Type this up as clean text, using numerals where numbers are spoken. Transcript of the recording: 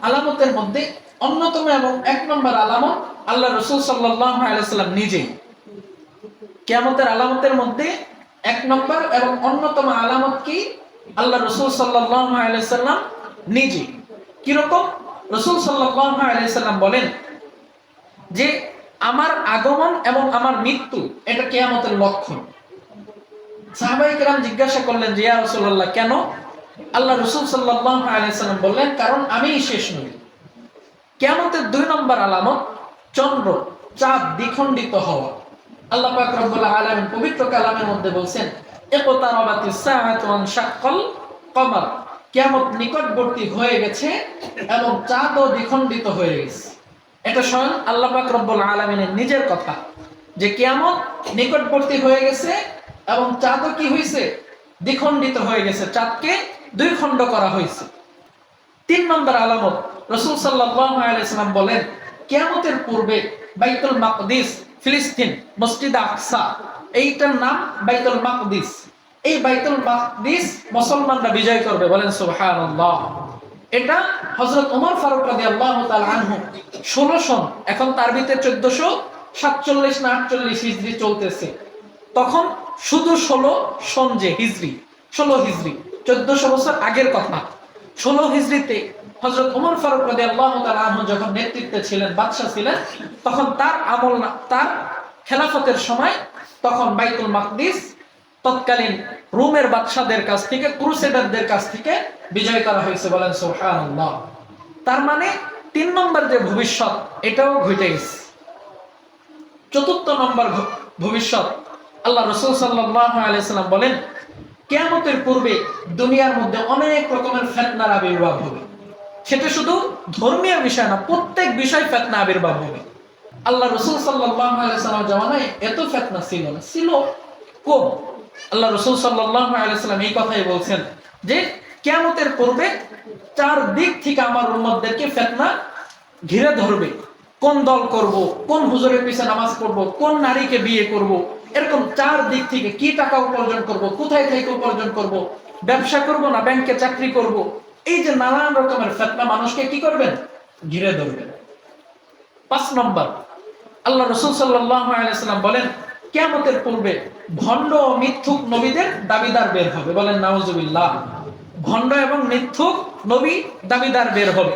আলামতের মধ্যে অন্যতম এবং 1 নম্বর আলামত আল্লাহ রাসূল সাল্লাল্লাহু আলাইহি ওয়াসাল্লাম নিজেই। কিয়ামতের আলামতের মধ্যে 1 নম্বর এবং অন্যতম আলামত কি? আল্লাহ রাসূল সাল্লাল্লাহু আলাইহি ওয়াসাল্লাম নিজে। কি রকম? রাসূল সাল্লাল্লাহু আলাইহি ওয়াসাল্লাম বলেন যে আমার আগমন এবং আমার মৃত্যু এটা কিয়ামতের লক্ষণ। সাহাবায়ে কেরাম জিজ্ঞাসা করলেন যে ইয়া রাসূলুল্লাহ কেন? আল্লাহ রাসূল সাল্লাল্লাহু আলাইহি ওয়াসাল্লাম বললেন কারণ আমিই শেষ নবী। কিয়ামতের 2 নম্বর আলামত চন্দ্র চাঁদ দ্বিখণ্ডিত হওয়া। আল্লাহ পাক রব্বুল আলামিন পবিত্র কালামের মধ্যে বলেন ইকতারাবাতিস সাআতু ওয়ান শাক্কাল কমার, কিয়ামত নিকটবর্তী হয়ে গেছে এবং চাঁদও দ্বিখণ্ডিত হয়ে গেছে। এটা স্বয়ং আল্লাহ পাক রব্বুল আলামিনের নিজের কথা যে কিয়ামত নিকটবর্তী হয়ে গেছে এবং চাঁদও কি হয়েছে? দ্বিখণ্ডিত হয়ে গেছে, চাঁদকে 2 খণ্ড করা হয়েছে। 3 নম্বর আলামত রাসূল সাল্লাল্লাহু আলাইহি ওয়াসাল্লাম বলেন কিয়ামতের পূর্বে বাইতুল মাকদিস ফিলিস্তিন মসজিদ আকসা এইটার নাম বাইতুল মাকদিস, এই বাইতুল মাকদিস মুসলমানরা বিজয় করবে, বলেন সুবহানাল্লাহ। এটা হযরত ওমর ফারুক রাদিয়াল্লাহু তাআলা আনহু 16 সন, এখন তার ভিতরে 1447 না 48 হিজরি চলতেছে, তখন শুধু 16 সন যে হিজরি, 16 হিজরি 1400 বছর আগের কথা। 16 হিজরিতে হযরত ওমর ফারুক রাদিয়াল্লাহু তাআলা আনহু যখন নেতৃত্বে ছিলেন, বাদশা ছিলেন, তখন তার তার খেলাফতের সময় তখন বাইতুল মাকদিস তৎকালীন রোমের বাদশাদের কাছ থেকে, ক্রুসেডারদের কাছ থেকে বিজয় করা হয়েছে, বলেন সুবহানাল্লাহ। তার মানে 3 নম্বর যে ভবিষ্যৎ এটাও ঘটে গেছে। 4th নম্বর ভবিষ্যৎ আল্লাহ রাসূল সাল্লাল্লাহু আলাইহি ওয়াসাল্লাম বলেন কিয়ামতের পূর্বে দুনিয়ার মধ্যে অনেক রকমের ফিতনার আবির্ভাব হবে। সেটা শুধু ধর্মীয় বিষয় না, প্রত্যেক বিষয় ফিতনা আবির্ভাব হবে। আল্লাহ রাসূল সাল্লাল্লাহু আলাইহি ওয়াসাল্লাম জামানায় এত ফিতনা ছিল না, ছিল কম। আল্লাহ রাসূল সাল্লাল্লাহু আলাইহি ওয়াসাল্লাম এই কথাই বলছেন যে কিয়ামতের পূর্বে 4 দিক থেকে আমার উম্মতদেরকে ফিতনা ঘিরে ধরবে। কোন দল করব, কোন হুজুরের পিছনে নামাজ পড়ব, কোন নারীকে বিয়ে করব, এরকম 4 দিক থেকে, কি টাকা উপার্জন করব, কোথায় থেকে উপার্জন করব, ব্যবসা করব না ব্যাংকে চাকরি করব, এই যে নানান রকমের ফিতনা মানুষকে কি করবেন? ঘিরে ধরবেন। 5 নম্বর আল্লাহ রাসূল সাল্লাল্লাহু আলাইহি ওয়াসাল্লাম বলেন কিয়ামতের পূর্বে ভণ্ড ও মিথ্যুক নবীদের দাবিদার বের হবে, বলেন নাউজুবিল্লাহ। ভণ্ড এবং মিথ্যুক নবী দাবিদার বের হবে।